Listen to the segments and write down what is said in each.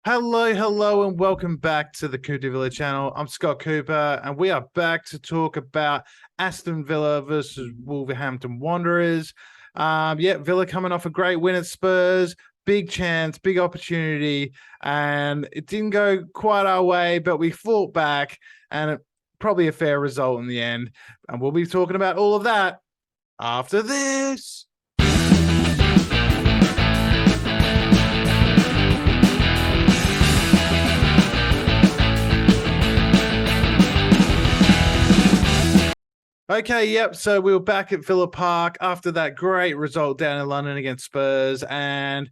Hello, and welcome back to the Coop De Villa channel. I'm Scott Cooper, and we are back to talk about Aston Villa versus Wolverhampton Wanderers. Villa coming off a great win at Spurs. Big chance, big opportunity, and it didn't go quite our way, but we fought back, and probably a fair result in the end. And we'll be talking about all of that after this. Okay, yep. So we were back at Villa Park after that great result down in London against Spurs. And,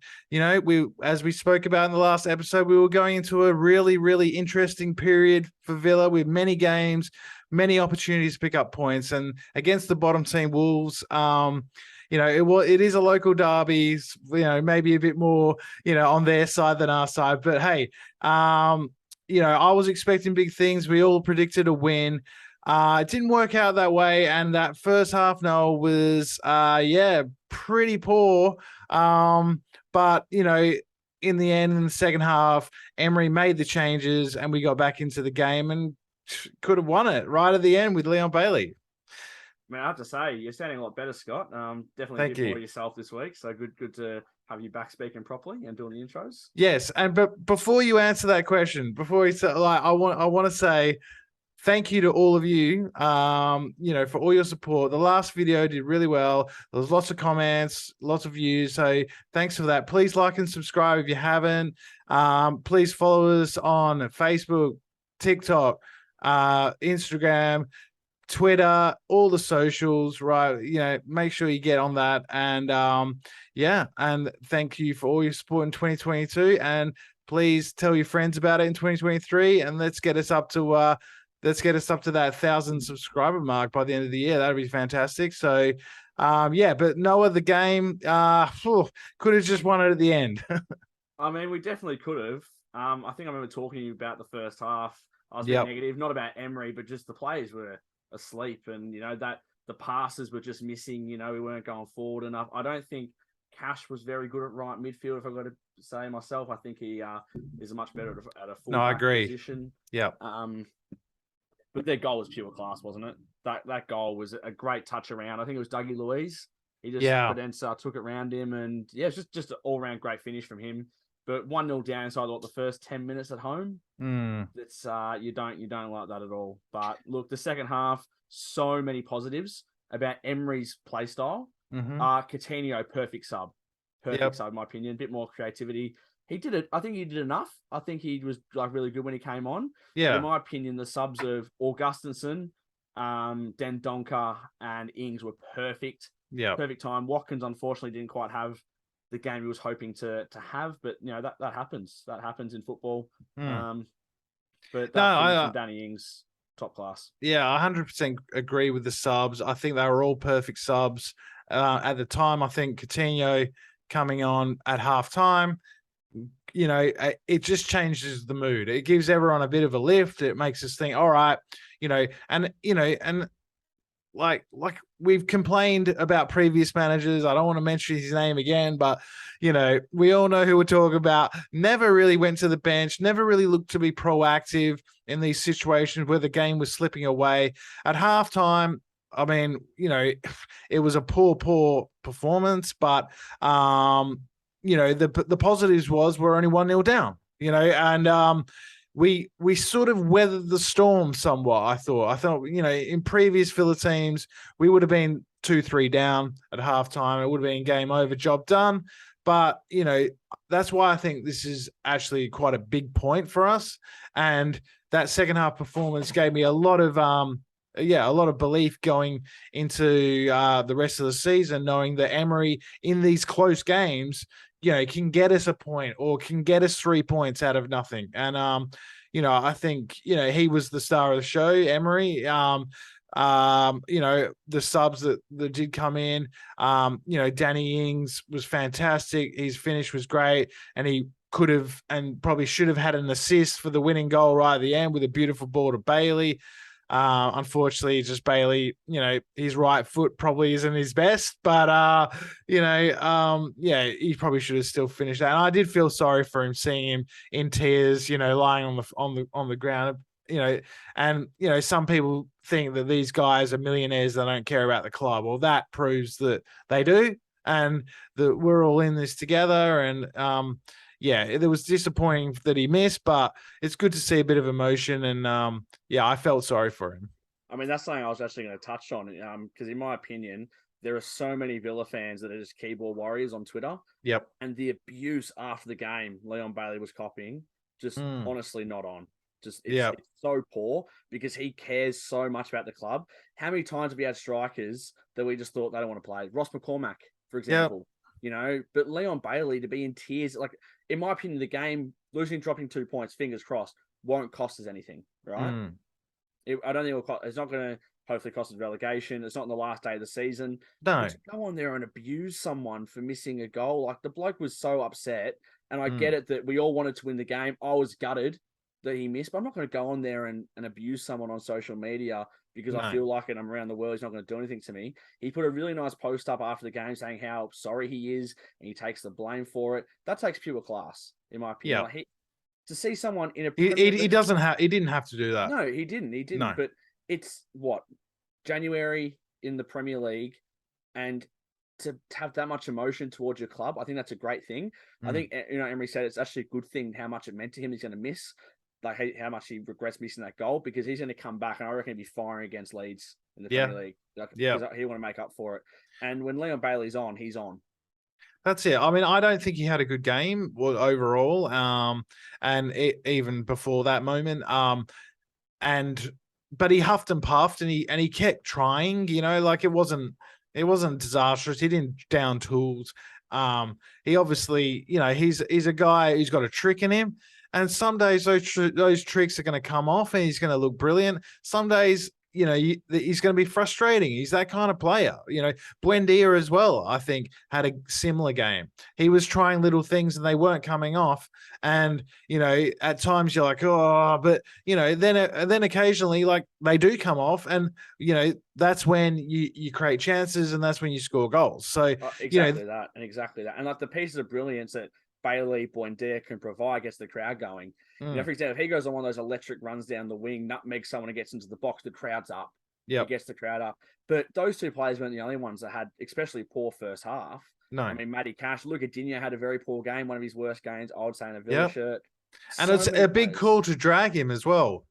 as we spoke about in the last episode, we were going into a really, really interesting period for Villa with many games, many opportunities to pick up points. And against the bottom team, Wolves, it is a local derby, maybe a bit more, on their side than our side. But hey, I was expecting big things. We all predicted a win. It didn't work out that way, and that first half, Noel, was pretty poor. But in the end, in the second half, Emery made the changes, and we got back into the game and could have won it right at the end with Leon Bailey. Man, I have to say, you're sounding a lot better, Scott. Definitely Thank a bit more you. to yourself this week. So good to have you back speaking properly and doing the intros. Yes, but before you answer that question, before you say, I want to say thank you to all of you, for all your support. The last video did really well. There was lots of comments, lots of views. So thanks for that. Please like and subscribe if you haven't. Please follow us on Facebook, TikTok, Instagram, Twitter, all the socials, right? Make sure you get on that. And and thank you for all your support in 2022. And please tell your friends about it in 2023. And let's get us up to that 1,000 subscriber mark by the end of the year. That'd be fantastic. So, but no other game could have just won it at the end. I mean, we definitely could have. I think I remember talking to you about the first half. I was being negative, not about Emery, but just the players were asleep, and that the passes were just missing. We weren't going forward enough. I don't think Cash was very good at right midfield. If I've got to say myself, I think he is much better at a full position. Yeah. But their goal was pure class, wasn't it? That goal was a great touch around. I think it was Dougie Luiz. He just Cadenza took it around him, and it's just an all-round great finish from him. But 1-0 down, so I thought the first 10 minutes at home, it's you don't like that at all. But look, the second half, so many positives about Emery's play style. Coutinho, perfect sub, in my opinion. A bit more creativity. He did it. I think he did enough. I think he was really good when he came on. Yeah. But in my opinion, the subs of Augustinson, Dendoncker, and Ings were perfect. Yeah. Perfect time. Watkins unfortunately didn't quite have the game he was hoping to have, but that happens. That happens in football. But that from Danny Ings, top class. Yeah, 100% agree with the subs. I think they were all perfect subs. At the time, I think Coutinho coming on at halftime, it just changes the mood. It gives everyone a bit of a lift. It makes us think, all right, and like we've complained about previous managers. I don't want to mention his name again, but we all know who we're talking about. Never really went to the bench, never really looked to be proactive in these situations where the game was slipping away. At halftime, I mean, it was a poor performance, but the positives was we're only 1-0 down, and we sort of weathered the storm somewhat. I thought, in previous Villa teams, we would have been 2-3 down at halftime. It would have been game over, job done. But, that's why I think this is actually quite a big point for us. And that second half performance gave me a lot of belief going into the rest of the season, knowing that Emery in these close games, can get us a point or can get us 3 points out of nothing. And, I think, he was the star of the show, Emery. The subs that did come in, Danny Ings was fantastic. His finish was great, and he could have and probably should have had an assist for the winning goal right at the end with a beautiful ball to Bailey. Unfortunately, just Bailey, his right foot probably isn't his best, but yeah, he probably should have still finished that. And I did feel sorry for him, seeing him in tears, lying on the ground, and some people think that these guys are millionaires that don't care about the club. Well, that proves that they do, and that we're all in this together. And yeah, it was disappointing that he missed, but it's good to see a bit of emotion. And yeah, I felt sorry for him. I mean, that's something I was actually going to touch on, because in my opinion, there are so many Villa fans that are just keyboard warriors on Twitter. Yep. And the abuse after the game Leon Bailey was copying, just honestly not on. It's so poor because he cares so much about the club. How many times have we had strikers that we just thought they don't want to play? Ross McCormack, for example. But Leon Bailey to be in tears, like, in my opinion, the game, losing, dropping 2 points, fingers crossed, won't cost us anything, right? I don't think it's not going to hopefully cost us relegation. It's not in the last day of the season. No. But to go on there and abuse someone for missing a goal, like, the bloke was so upset, and I get it that we all wanted to win the game. I was gutted that he missed, but I'm not going to go on there and abuse someone on social media because I feel like it. I'm around the world. He's not going to do anything to me. He put a really nice post up after the game saying how sorry he is and he takes the blame for it. That takes pure class, in my opinion. Like, to see someone in a he didn't have to do that. No, he didn't. No. But it's January in the Premier League, and to have that much emotion towards your club, I think that's a great thing. I think Emery said it's actually a good thing how much it meant to him. He's going to miss, like, how much he regrets missing that goal, because he's going to come back, and I reckon he'll be firing against Leeds in the Premier League. Because he'll want to make up for it. And when Leon Bailey's on, he's on. That's it. I mean, I don't think he had a good game overall. Even before that moment. But he huffed and puffed, and he kept trying. Like, it wasn't disastrous. He didn't down tools. He obviously, he's a guy who's got a trick in him, and some days those tricks are going to come off, and he's going to look brilliant. Some days, he's going to be frustrating. He's that kind of player. Buendia as well, I think, had a similar game. He was trying little things and they weren't coming off. And, at times you're like, oh, but, then occasionally, like, they do come off, and, that's when you create chances, and that's when you score goals. So exactly that. And like, the pieces of brilliance that Bailey, Buendia can provide gets the crowd going. For example, if he goes on one of those electric runs down the wing, nutmeg someone and gets into the box, the crowd's up. He gets the crowd up. But those two players weren't the only ones that had especially poor first half. No. I mean, Matty Cash, Luca Digne had a very poor game, one of his worst games, I would say, in a Villa shirt. And it's a big call to drag him as well.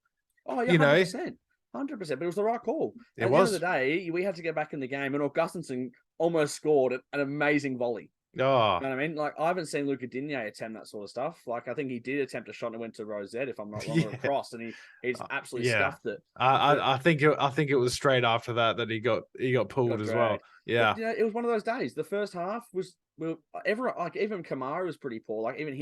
Oh, yeah, 100%. 100%, but it was the right call. At the end of the day, we had to get back in the game, and Augustinson almost scored an amazing volley. Oh. You know what I mean? Like, I haven't seen Luca Digne attempt that sort of stuff. Like, I think he did attempt a shot and went to Rosette, if I'm not wrong, or across, and he's absolutely stuffed it. I think it was straight after that he got pulled as well. Yeah. But, it was one of those days. The first half was even Kamara was pretty poor. Like, even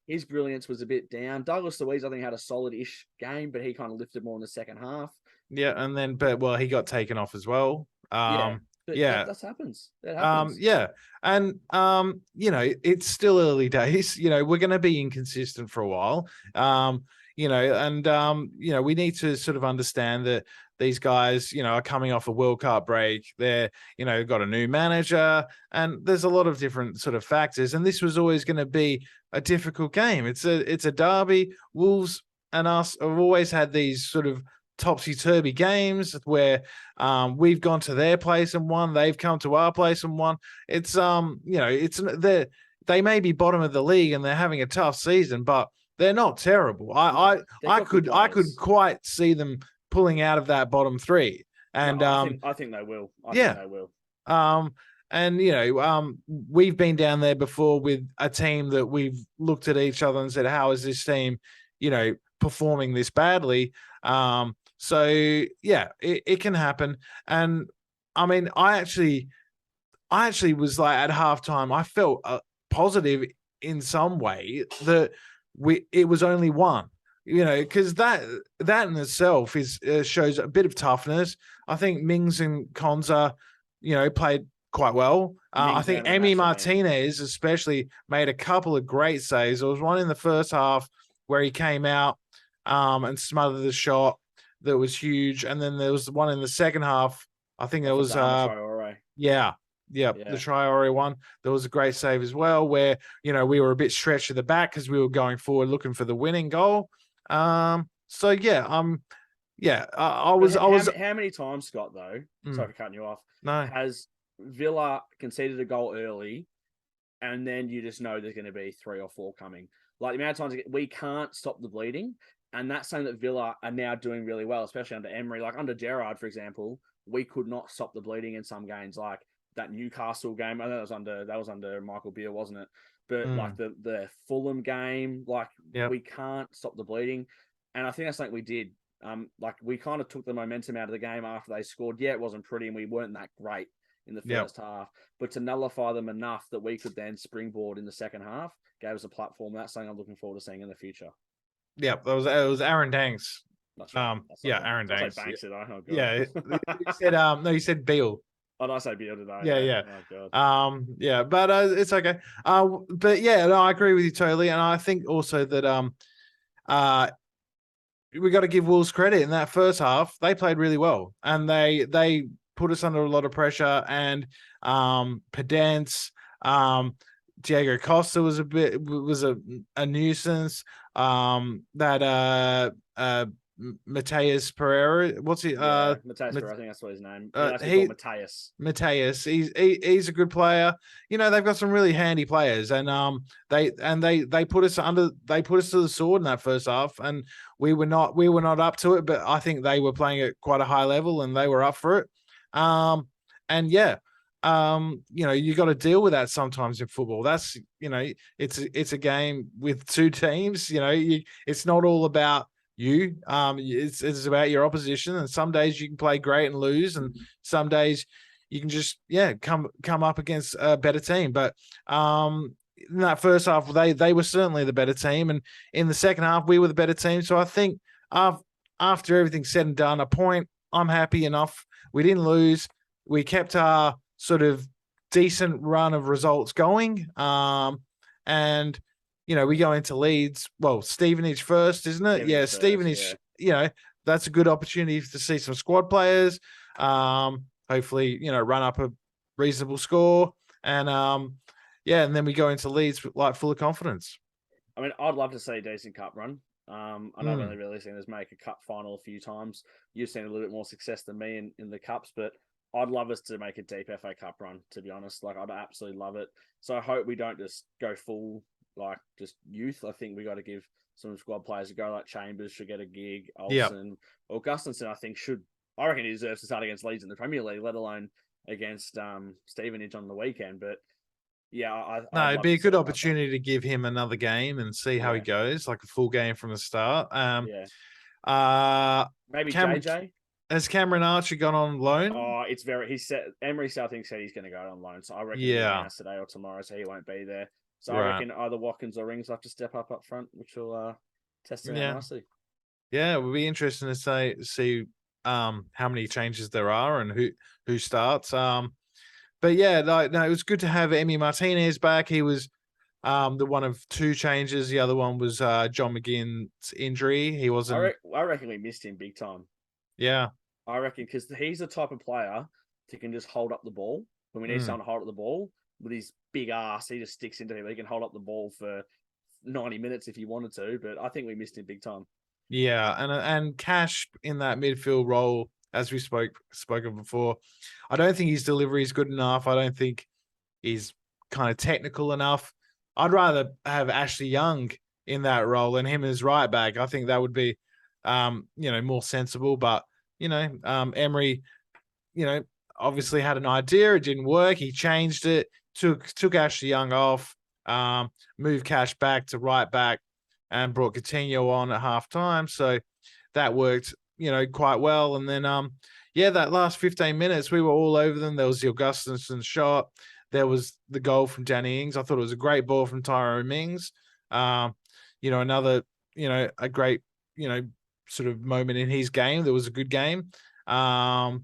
his brilliance was a bit down. Douglas Luiz, I think, had a solid-ish game, but he kind of lifted more in the second half. Yeah, and then he got taken off as well. That happens. That happens. And it's still early days. We're going to be inconsistent for a while. We need to sort of understand that these guys, are coming off a World Cup break. They're, got a new manager, and there's a lot of different sort of factors. And this was always going to be a difficult game. It's a derby. Wolves and us have always had these sort of topsy-turvy games where we've gone to their place and won, they've come to our place and won. It's they may be bottom of the league and they're having a tough season, but they're not terrible. I could quite see them pulling out of that bottom three. And I think they will. I think they will. And we've been down there before with a team that we've looked at each other and said, how is this team, performing this badly? So it can happen. And I mean, I actually was like, at halftime, I felt positive in some way that it was only one, because that in itself shows a bit of toughness. I think Mings and Konza, played quite well. I think Emi Martinez especially made a couple of great saves. There was one in the first half where he came out and smothered the shot. that was huge. And then there was one in the second half. I think there was Traore. Yeah, the Traore one. There was a great save as well, where we were a bit stretched at the back because we were going forward looking for the winning goal. So yeah, I was. How many times, Scott? Though, sorry for cutting you off. No, has Villa conceded a goal early, and then you just know there's going to be 3 or 4 coming. Like the amount of times we can't stop the bleeding, and that's something that Villa are now doing really well, especially under Emery. Like under Gerrard, for example, we could not stop the bleeding in some games, like that Newcastle game. I know that was under Michael Beale, wasn't it? But like the Fulham game, like we can't stop the bleeding, and I think that's something we did. Like we kind of took the momentum out of the game after they scored. Yeah, it wasn't pretty, and we weren't that great in the first half, but to nullify them enough that we could then springboard in the second half gave us a platform. That's something I'm looking forward to seeing in the future. Yeah, it was Aaron Danks. That's right. Aaron Danks. Banks, did I? Oh, God. Yeah, you said no, you said Beale. Oh, did I say Beale today? Yeah. Oh, God. Yeah, but it's okay. But yeah, no, I agree with you totally, and I think also that we got to give Wolves credit in that first half. They played really well, and they put us under a lot of pressure. And Pedence, Diego Costa was a nuisance. Mateus Pereira, what's he? Mateus Pereira, I think that's what his name. Mateus. Mateus, he's a good player. They've got some really handy players, and they put us to the sword in that first half, and we were not up to it, but I think they were playing at quite a high level and they were up for it. And yeah, you got to deal with that sometimes in football. That's it's a game with two teams. It's not all about you. It's about your opposition, and some days you can play great and lose, and some days you can just come up against a better team. But in that first half, they were certainly the better team, and in the second half we were the better team. So I think after everything's said and done, a point, I'm happy enough. We didn't lose. We kept our sort of decent run of results going, and we go into Leeds. Well, Stevenage first, isn't it? Stevenage. That's a good opportunity to see some squad players. Hopefully, run up a reasonable score, and and then we go into Leeds full of confidence. I mean, I'd love to see a decent cup run. I've only really seen us make a cup final a few times. You've seen a little bit more success than me in the cups, but I'd love us to make a deep FA Cup run, to be honest. Like, I'd absolutely love it. So I hope we don't just go full, just youth. I think we got to give some squad players a go. Like Chambers should get a gig. Olsen or Gustafsson, I reckon he deserves to start against Leeds in the Premier League, let alone against Stevenage on the weekend. But yeah, it'd be a good opportunity to give him another game and see how he goes, like a full game from the start. Maybe JJ. Has Cameron Archer gone on loan? Oh, Emery said he's going to go on loan. So I reckon he'll announce today or tomorrow, so he won't be there. So I reckon either Watkins or Rings have to step up front, which will test it out nicely. Yeah, it would be interesting to see how many changes there are and who starts. But yeah, it was good to have Emi Martinez back. He was the one of two changes. The other one was John McGinn's injury. He wasn't. I reckon we missed him big time. Yeah, I reckon because he's the type of player that can just hold up the ball. When we need someone to hold up the ball with his big ass, he just sticks into him. He can hold up the ball for 90 minutes if he wanted to. But I think we missed him big time. Yeah, and Cash in that midfield role, as we spoken before, I don't think his delivery is good enough. I don't think he's kind of technical enough. I'd rather have Ashley Young in that role and him as right back. I think that would be more sensible. But Emery, obviously had an idea. It didn't work. He changed it. Took Ashley Young off. Moved Cash back to right back, and brought Coutinho on at halftime. So that worked, quite well. And then that last 15 minutes we were all over them. There was the Augustinson shot. There was the goal from Danny Ings. I thought it was a great ball from Tyrone Mings. Another, a great, sort of moment in his game. There was a good game. The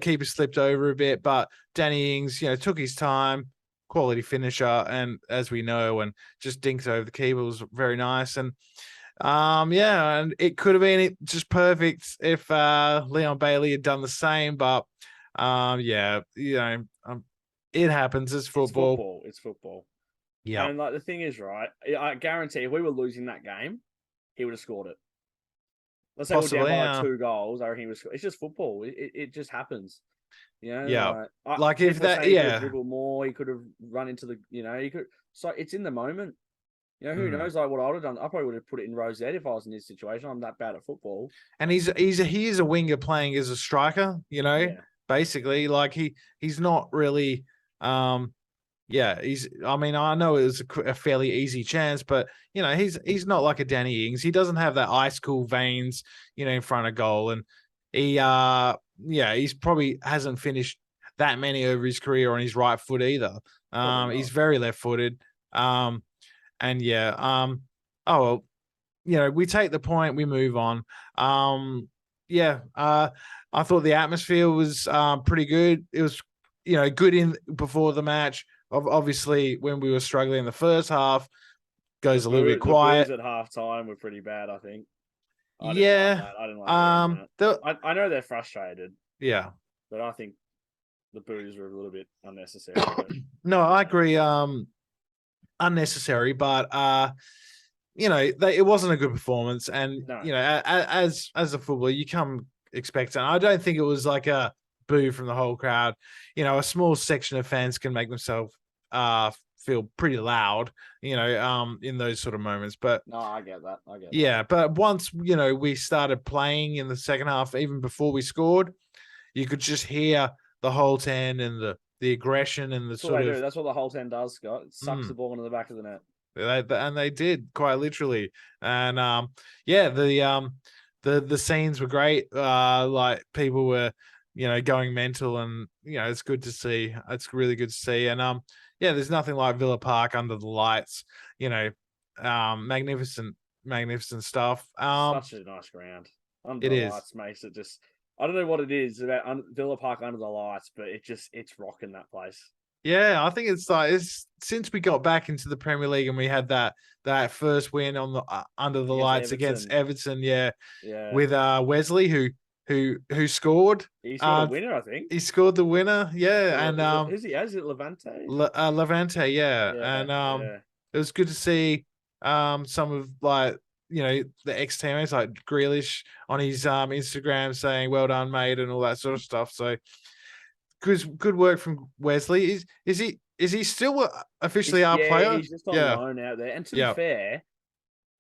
keeper slipped over a bit, but Danny Ings, took his time, quality finisher, and as we know, and just dinked over the keeper. It was very nice. And Yeah, and it could have been just perfect if Leon Bailey had done the same, but yeah, it happens. It's It's football. football. It's football. Yeah, And like the thing is, right? I guarantee if we were losing that game, he would have scored it. Let's say we're down possibly. by like 2 goals. I reckon he was. It's just football. It just happens. You Yeah, know, like if people are that, saying he could have yeah. dribbled more. He could have run into the. He could. So it's in the moment. Who Mm. knows? Like what I would have done. I probably would have put it in Rosette if I was in this situation. I'm that bad at football. And he is a winger playing as a striker. Yeah. Basically, like he's not really. Yeah, I mean, I know it was a fairly easy chance, but he's not like a Danny Ings. He doesn't have that ice cool veins, in front of goal, and he's probably hasn't finished that many over his career on his right foot either. He's very left footed. And yeah, oh well, we take the point, we move on. Yeah, I thought the atmosphere was pretty good. It was, good in before the match. Obviously, when we were struggling in the first half, goes a little bit The boos quiet. at halftime were pretty bad. I think I didn't like Yeah. that. I didn't like hearing The, that. I know they're frustrated, yeah. but I think the boos were a little bit unnecessary. But No, I agree. Unnecessary, but it wasn't a good performance, and no, as a footballer, you come expecting. I don't think it was like a boo from the whole crowd. A small section of fans can make themselves feel pretty loud, in those sort of moments. But no, I get that. I get yeah, that. but once we started playing in the second half, even before we scored, you could just hear the whole 10 and the aggression and the That's what sort they do. of That's what the whole 10 does, Scott. It sucks mm, the ball into the back of the net. and they did quite literally. And yeah, the scenes were great. Like people were, going mental, and it's good to see. It's really good to see. And yeah, there's nothing like Villa Park under the lights. Magnificent, magnificent stuff. Such a nice ground. Under It the is. lights makes it just. I don't know what it is about Villa Park under the lights, but it's rocking that place. Yeah, I think it's since we got back into the Premier League and we had that first win on the under the Against lights Everton. against Everton, yeah, Yeah. with Wesley who scored. He scored a winner, I think. He scored the winner, yeah, and Who's he as? Is it Levante? Levante, yeah, Yeah, and yeah. it was good to see some of like the ex teammates like Grealish on his Instagram saying "Well done, mate" and all that sort of stuff. So good work from Wesley. Is he still officially our player? He's just on Yeah, loan out there. And to be yeah. fair,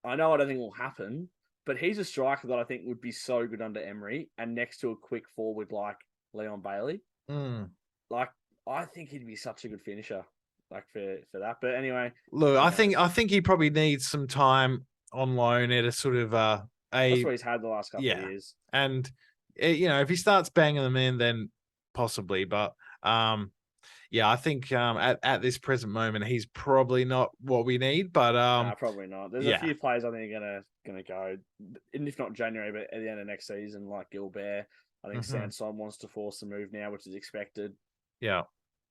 I know I don't think it will happen, but he's a striker that I think would be so good under Emery and next to a quick forward like Leon Bailey. Mm. Like, I think he'd be such a good finisher, like for that. But anyway, Look, who I knows? think he probably needs some time on loan at a sort of That's a what he's had the last couple of yeah, years. and if he starts banging them in, then possibly. But yeah, I think at this present moment, he's probably not what we need. But Nah, probably not. There's a yeah. few players I think are gonna go, and if not January, but at the end of next season, like Gilbert. I think Mm-hmm. Sanson wants to force the move now, which is expected. Yeah.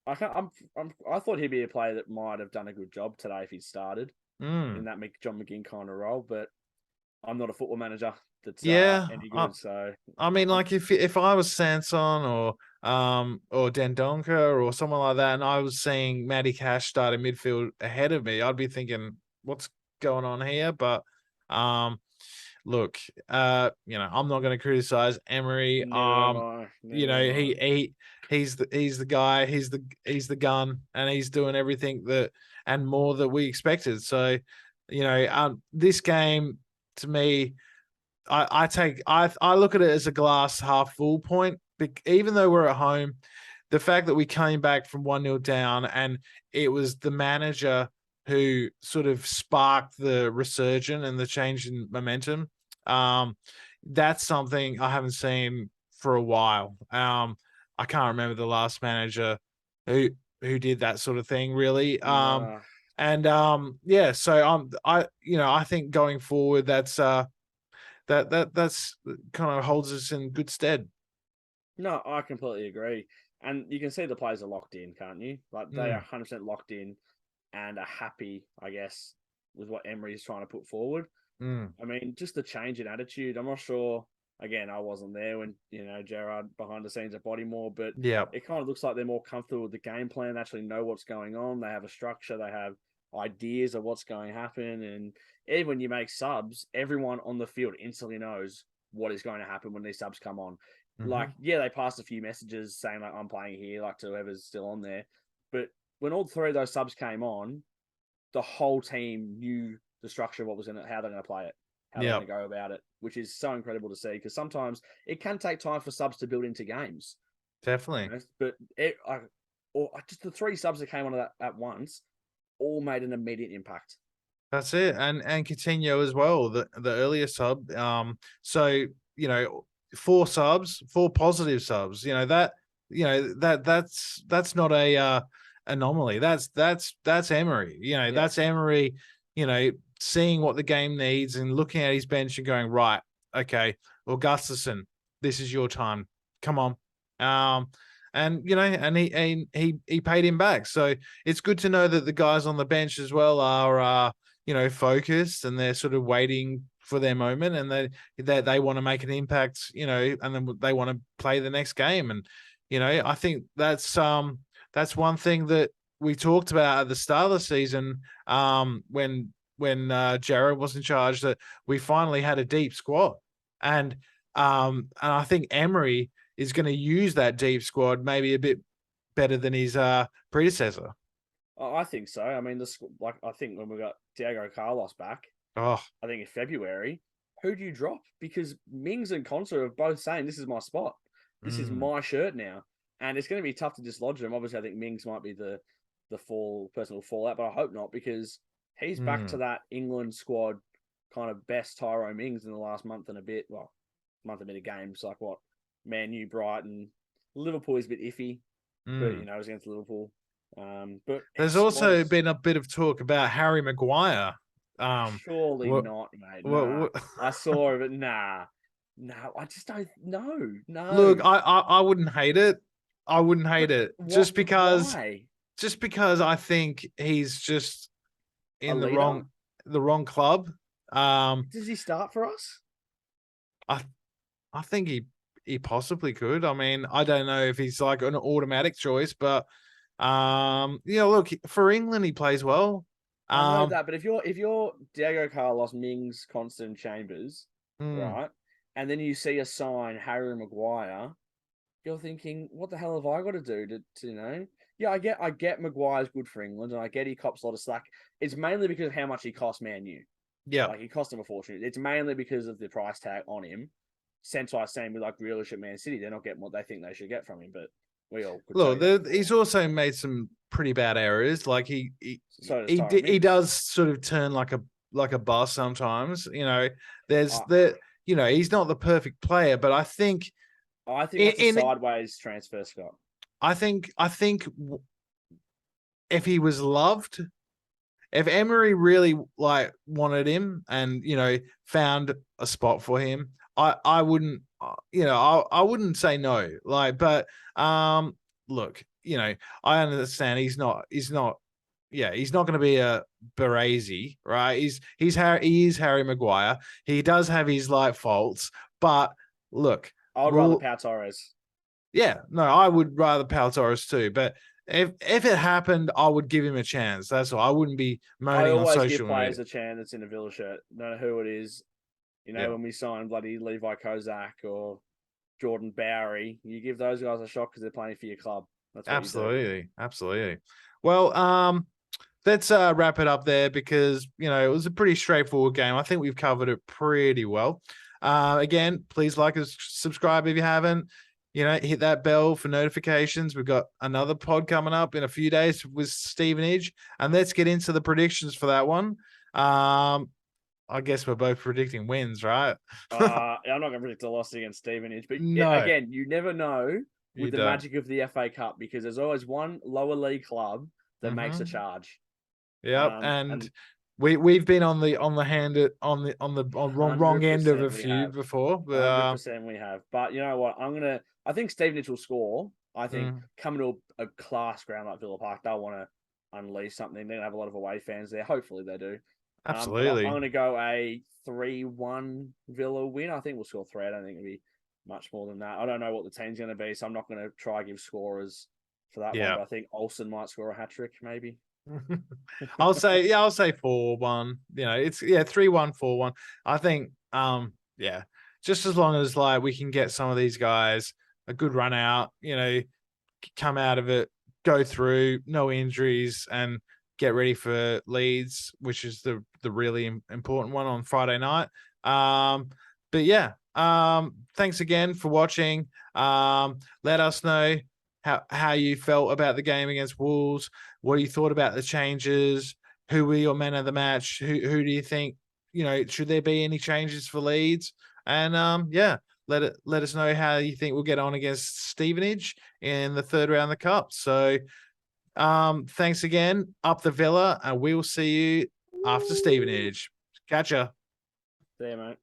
I thought he'd be a player that might have done a good job today if he'd started in Mm. that John McGinn kind of role, but I'm not a football manager that's Yeah. any good. So I mean, like if I was Sanson or Dendonka or someone like that, and I was seeing Matty Cash start in midfield ahead of me, I'd be thinking, what's going on here? But look, I'm not going to criticize Emery. neither am I. Neither am I. He's the guy, he's the gun, and he's doing everything that and more that we expected. So, this game to me, I look at it as a glass half full point. Even though we're at home, the fact that we came back from 1-0 down and it was the manager who sort of sparked the resurgence and the change in momentum. That's something I haven't seen for a while. I can't remember the last manager who did that sort of thing really. Nah. And yeah, so I think going forward that's that's kind of holds us in good stead. No, I completely agree. And you can see the players are locked in, can't you? Like they are 100% locked in and are happy, I guess, with what Emery is trying to put forward. I mean, just the change in attitude. I'm not sure. Again, I wasn't there when, Gerard behind the scenes at Bodymore, but Yeah. it kind of looks like they're more comfortable with the game plan. They actually know what's going on. They have a structure. They have ideas of what's going to happen. And even when you make subs, everyone on the field instantly knows what is going to happen when these subs come on. Like, yeah, they passed a few messages saying, like, I'm playing here, like, to whoever's still on there. But when all three of those subs came on, the whole team knew the structure of how they're going to play it, how they're Yeah. going to go about it, which is so incredible to see, because sometimes it can take time for subs to build into games. Definitely. But just the three subs that came on at once all made an immediate impact. That's it. And Coutinho as well, the earlier sub. So, 4 subs, 4 positive subs. That's not a anomaly. That's Emery. That's Emery, seeing what the game needs and looking at his bench and going, right, okay, Augustusson, this is your time. Come on. And he paid him back. So it's good to know that the guys on the bench as well are focused, and they're sort of waiting for their moment, and they want to make an impact, and then they want to play the next game. And I think that's one thing that we talked about at the start of the season, when Jared was in charge, that we finally had a deep squad, and I think Emery is going to use that deep squad maybe a bit better than his predecessor. I think so. I mean, I think when we got Diego Carlos back, I think in February, who do you drop? Because Mings and Conser are both saying, this is my spot. This is my shirt now. And it's going to be tough to dislodge him. Obviously, I think Mings might be the person who'll fall out, but I hope not, because he's back to that England squad kind of best Tyrone Mings in the last month and a bit. Well, month and a bit of games, like what? Man U, Brighton. Liverpool is a bit iffy, but, it was against Liverpool. But there's also been a bit of talk about Harry Maguire. Surely not, mate. Nah. I saw it, but nah. No, I just don't know. No. Look, I wouldn't hate it. I wouldn't hate it. Just because I think he's just in the wrong club. Does he start for us? I think he possibly could. I mean, I don't know if he's like an automatic choice, but look, for England he plays well. I know that, but if you're Diego Carlos, Mings, Constant, Chambers, right, and then you see a sign Harry Maguire, you're thinking, what the hell have I got to do to Yeah, I get Maguire's good for England, and I get he cops a lot of slack. It's mainly because of how much he cost Man U. Yeah, like he cost him a fortune. It's mainly because of the price tag on him. Same with like Grealish at Man City, they're not getting what they think they should get from him, but we all look. He's also made some pretty bad errors. Like he does sort of turn like a bus sometimes. There's he's not the perfect player, but I think that's a sideways transfer, Scott. I think if he was loved, if Emery really wanted him and found a spot for him, I wouldn't I wouldn't say no. But look, I understand he's not going to be a Baresi, right? He is Harry Maguire. He does have his faults, but look, I would rather Pau Torres. Yeah, no, I would rather Pau Torres too. But if it happened, I would give him a chance. That's all. I wouldn't be moaning on social media. I always give players a chance that's in a Villa shirt, no matter who it is. When we sign bloody Levi Kozak or Jordan Bowery, you give those guys a shot because they're playing for your club. That's what Absolutely. Well, let's wrap it up there, because it was a pretty straightforward game. I think we've covered it pretty well. Again, please like us, subscribe if you haven't. Hit that bell for notifications. We've got another pod coming up in a few days with Stevenage, and let's get into the predictions for that one. I guess we're both predicting wins, right? I'm not going to predict a loss against Stevenage, but again, you never know with the magic of the FA Cup, because there's always one lower league club that makes a charge. Yeah, and we've been on the wrong end of a few before. 100% we have. But you know what? I think Stevenage will score. I think coming to a class ground like Villa Park, they'll want to unleash something. They're going to have a lot of away fans there. Hopefully they do. But Absolutely. I'm going to go a 3-1 Villa win. I think we'll score 3. I don't think it'll be much more than that. I don't know what the team's going to be, so I'm not going to try give scorers for that one. But I think Olsen might score a hat trick, maybe. I'll say 4-1. You know, it's 3-1, 4-1. I think just as long as like we can get some of these guys a good run out, you know, come out of it, go through, no injuries, and get ready for Leeds, which is the really important one on Friday night. But yeah, thanks again for watching. Let us know how you felt about the game against Wolves. What you thought about the changes? Who were your men of the match? Who do you think, you know, should there be any changes for Leeds? And let us know how you think we'll get on against Stevenage in the third round of the cup. So thanks again. Up the Villa, and we'll see you after Stevenage. Catch ya. See you, mate.